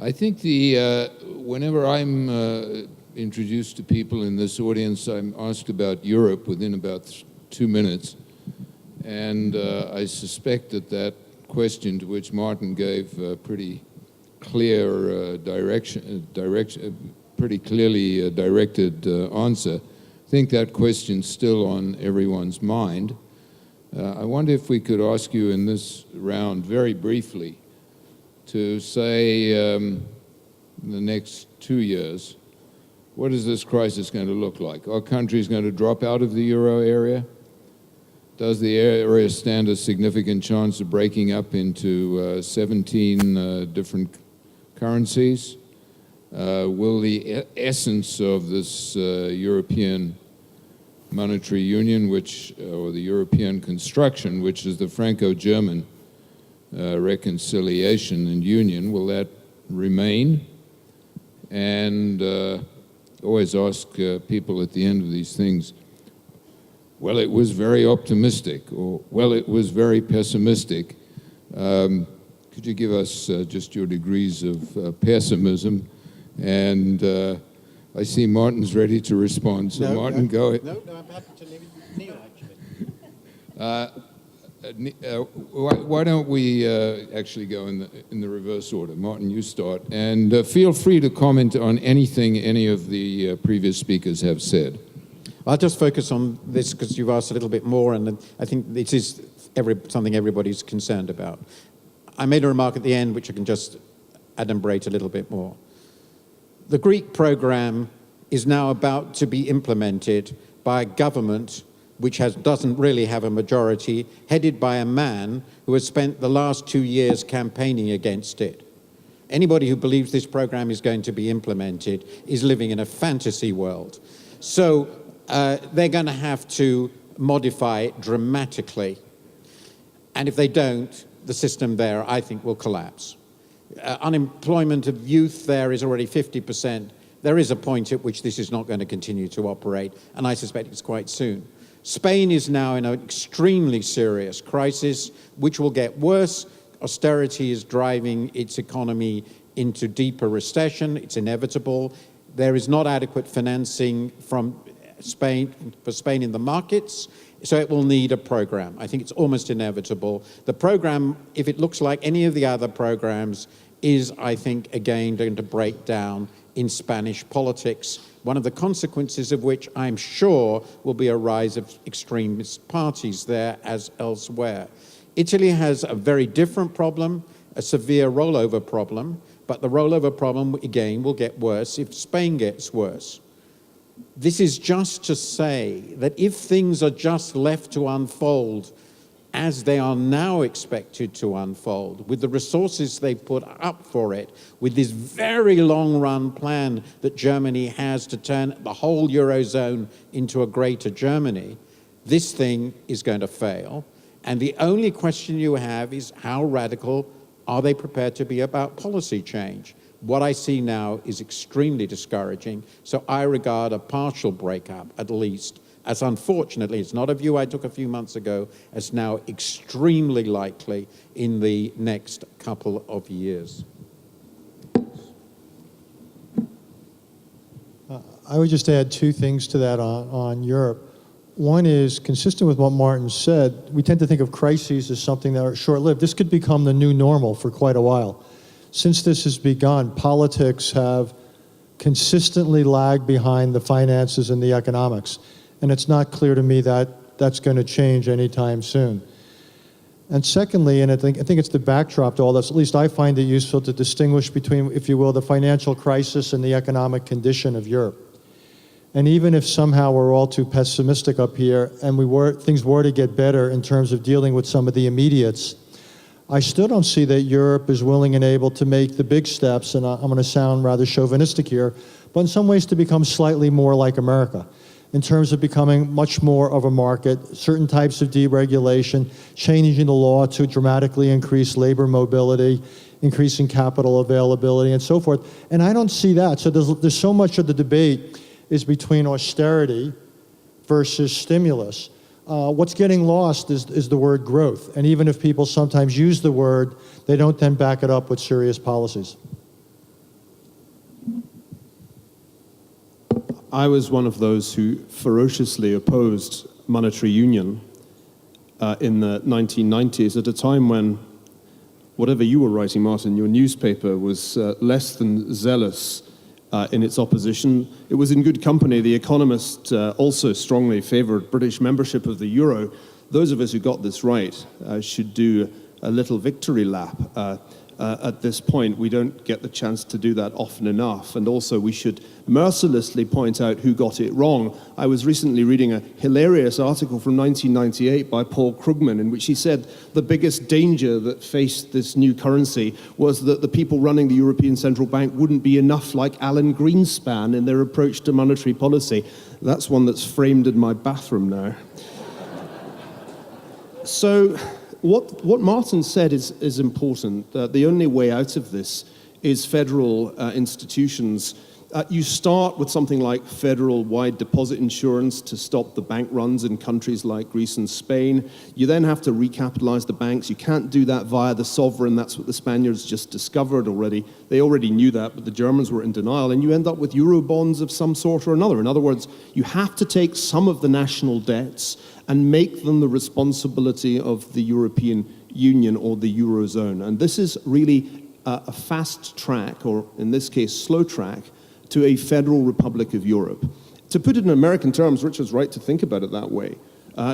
I think whenever I'm introduced to people in this audience, I'm asked about Europe within about 2 minutes. And I suspect that question, to which Martin gave a pretty clear pretty clearly directed answer, I think that question's still on everyone's mind. I wonder if we could ask you in this round very briefly to say in the next 2 years, what is this crisis going to look like? Are countries going to drop out of the euro area? Does the area stand a significant chance of breaking up into 17 different currencies? Will the essence of this European monetary union, or the European construction, which is the Franco-German reconciliation and union, will that remain? And always ask people at the end of these things, well, it was very optimistic, or well, it was very pessimistic. Could you give us just your degrees of pessimism? And I see Martin's ready to respond, so Martin, go ahead. No, I'm happy to leave Neil, actually. Why don't we actually go in the reverse order? Martin, you start, and feel free to comment on anything any of the previous speakers have said. I'll just focus on this because you've asked a little bit more, and I think this is something everybody's concerned about. I made a remark at the end which I can just adumbrate a little bit more. The Greek program is now about to be implemented by a government which doesn't really have a majority, headed by a man who has spent the last 2 years campaigning against it. Anybody who believes this program is going to be implemented is living in a fantasy world. So they're going to have to modify it dramatically. And if they don't, the system there, I think, will collapse. Unemployment of youth there is already 50%. There is a point at which this is not going to continue to operate, and I suspect it's quite soon. Spain is now in an extremely serious crisis, which will get worse. Austerity is driving its economy into deeper recession. It's inevitable. There is not adequate financing for Spain in the markets, so it will need a program. I think it's almost inevitable. The program, if it looks like any of the other programs, is, I think, again going to break down in Spanish politics, one of the consequences of which I'm sure will be a rise of extremist parties there as elsewhere. Italy has a very different problem, a severe rollover problem, but the rollover problem, again, will get worse if Spain gets worse. This is just to say that if things are just left to unfold as they are now expected to unfold, with the resources they put up for it, with this very long-run plan that Germany has to turn the whole Eurozone into a greater Germany, this thing is going to fail. And the only question you have is how radical are they prepared to be about policy change? What I see now is extremely discouraging, so I regard a partial breakup, at least, as unfortunately, it's not a view I took a few months ago, as now extremely likely in the next couple of years. I would just add two things to that on Europe. One is, consistent with what Martin said, we tend to think of crises as something that are short-lived. This could become the new normal for quite a while. Since this has begun, politics have consistently lagged behind the finances and the economics. And it's not clear to me that that's going to change anytime soon. And secondly, and I think it's the backdrop to all this, at least I find it useful to distinguish between, if you will, the financial crisis and the economic condition of Europe. And even if somehow we're all too pessimistic up here and things were to get better in terms of dealing with some of the immediates, I still don't see that Europe is willing and able to make the big steps, and I'm going to sound rather chauvinistic here, but in some ways to become slightly more like America, in terms of becoming much more of a market, certain types of deregulation, changing the law to dramatically increase labor mobility, increasing capital availability, and so forth. And I don't see that. So there's so much of the debate is between austerity versus stimulus. What's getting lost is the word growth. And even if people sometimes use the word, they don't then back it up with serious policies. I was one of those who ferociously opposed monetary union in the 1990s, at a time when whatever you were writing, Martin, your newspaper was less than zealous in its opposition. It was in good company. The Economist also strongly favoured British membership of the euro. Those of us who got this right should do a little victory lap at this point. We don't get the chance to do that often enough. And also we should mercilessly point out who got it wrong. I was recently reading a hilarious article from 1998 by Paul Krugman, in which he said the biggest danger that faced this new currency was that the people running the European Central Bank wouldn't be enough like Alan Greenspan in their approach to monetary policy. That's one that's framed in my bathroom now. So what Martin said is important. The only way out of this is federal institutions. You start with something like federal-wide deposit insurance to stop the bank runs in countries like Greece and Spain. You then have to recapitalize the banks. You can't do that via the sovereign. That's what the Spaniards just discovered already. They already knew that, but the Germans were in denial. And you end up with Eurobonds of some sort or another. In other words, you have to take some of the national debts and make them the responsibility of the European Union or the Eurozone. And this is really a fast track, or in this case, slow track, to a federal republic of Europe. To put it in American terms, Richard's right to think about it that way.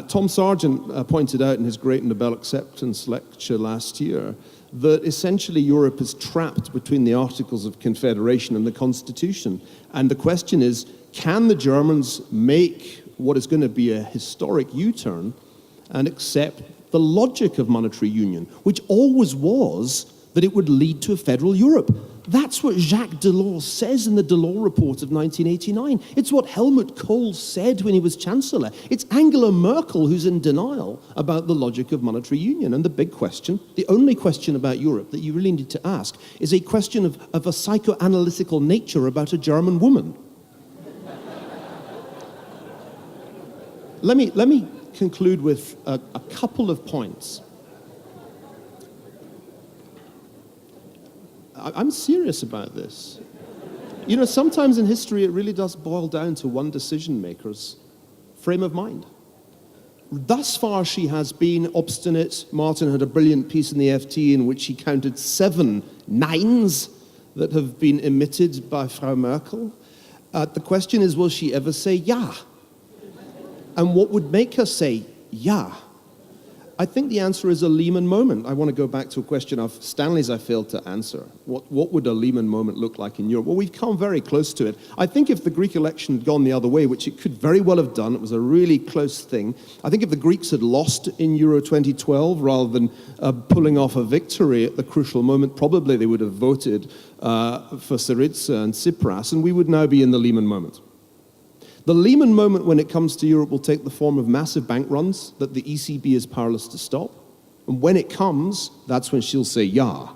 Tom Sargent pointed out in his great Nobel acceptance lecture last year that essentially Europe is trapped between the Articles of Confederation and the Constitution. And the question is, can the Germans make what is going to be a historic U-turn and accept the logic of monetary union, which always was that it would lead to a federal Europe? That's what Jacques Delors says in the Delors Report of 1989. It's what Helmut Kohl said when he was Chancellor. It's Angela Merkel who's in denial about the logic of monetary union. And the big question, the only question about Europe that you really need to ask, is a question of a psychoanalytical nature about a German woman. Let me conclude with a couple of points. I'm serious about this. You know, sometimes in history it really does boil down to one decision maker's frame of mind. Thus far she has been obstinate. Martin had a brilliant piece in the FT in which he counted 7 nines that have been emitted by Frau Merkel. The question is, will she ever say ja? And what would make her say ja? I think the answer is a Lehman moment. I want to go back to a question of Stanley's I failed to answer. What would a Lehman moment look like in Europe? Well, we've come very close to it. I think if the Greek election had gone the other way, which it could very well have done, it was a really close thing. I think if the Greeks had lost in Euro 2012 rather than pulling off a victory at the crucial moment, probably they would have voted for Syriza and Tsipras, and we would now be in the Lehman moment. The Lehman moment when it comes to Europe will take the form of massive bank runs that the ECB is powerless to stop. And when it comes, that's when she'll say ja.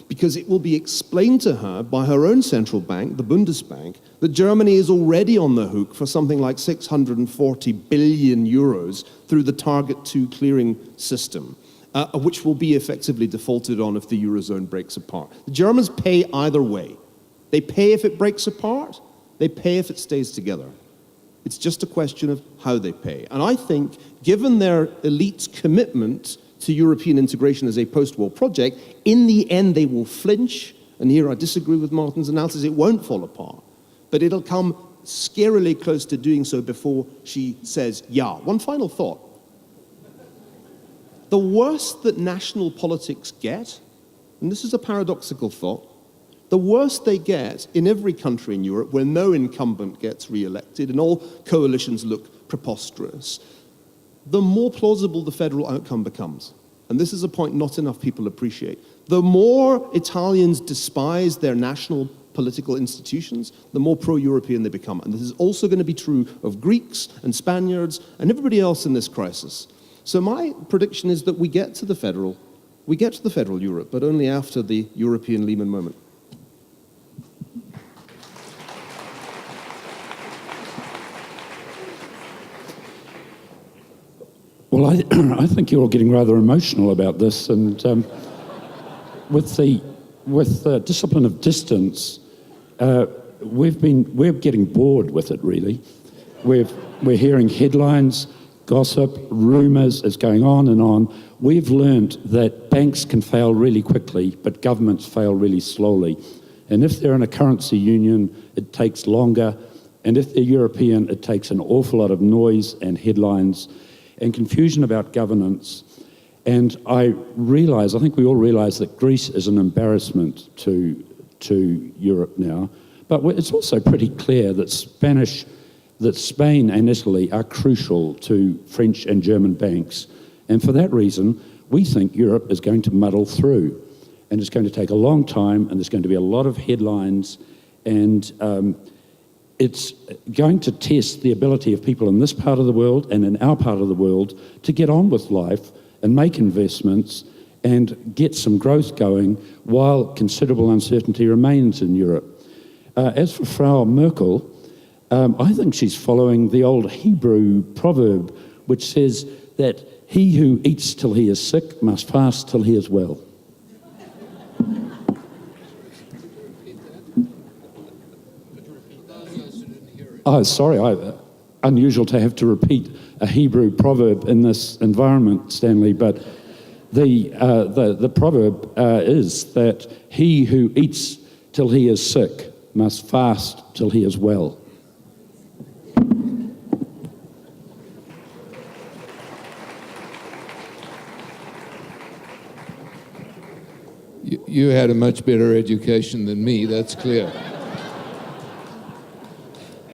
Because it will be explained to her by her own central bank, the Bundesbank, that Germany is already on the hook for something like 640 billion euros through the Target 2 clearing system, which will be effectively defaulted on if the Eurozone breaks apart. The Germans pay either way. They pay if it breaks apart, they pay if it stays together. It's just a question of how they pay. And I think, given their elite's commitment to European integration as a post-war project, in the end they will flinch. And here I disagree with Martin's analysis. It won't fall apart. But it'll come scarily close to doing so before she says, yeah. One final thought. The worse that national politics get, and this is a paradoxical thought, the worse they get in every country in Europe where no incumbent gets re-elected and all coalitions look preposterous, the more plausible the federal outcome becomes. And this is a point not enough people appreciate. The more Italians despise their national political institutions, the more pro-European they become. And this is also going to be true of Greeks and Spaniards and everybody else in this crisis. So my prediction is that we get to the federal Europe, but only after the European Lehman moment. Well, I think you're all getting rather emotional about this, and with the discipline of distance, we're getting bored with it, really. We're hearing headlines, gossip, rumours, it's going on and on. We've learned that banks can fail really quickly, but governments fail really slowly. And if they're in a currency union, it takes longer. And if they're European, it takes an awful lot of noise and headlines and confusion about governance. And I think we all realise that Greece is an embarrassment to Europe now. But it's also pretty clear that Spain and Italy are crucial to French and German banks. And for that reason, we think Europe is going to muddle through. And it's going to take a long time, and there's going to be a lot of headlines, and it's going to test the ability of people in this part of the world and in our part of the world to get on with life and make investments and get some growth going while considerable uncertainty remains in Europe. As for Frau Merkel, I think she's following the old Hebrew proverb, which says that he who eats till he is sick must fast till he is well. Oh, sorry, unusual to have to repeat a Hebrew proverb in this environment, Stanley, but the proverb is that he who eats till he is sick must fast till he is well. You had a much better education than me, that's clear.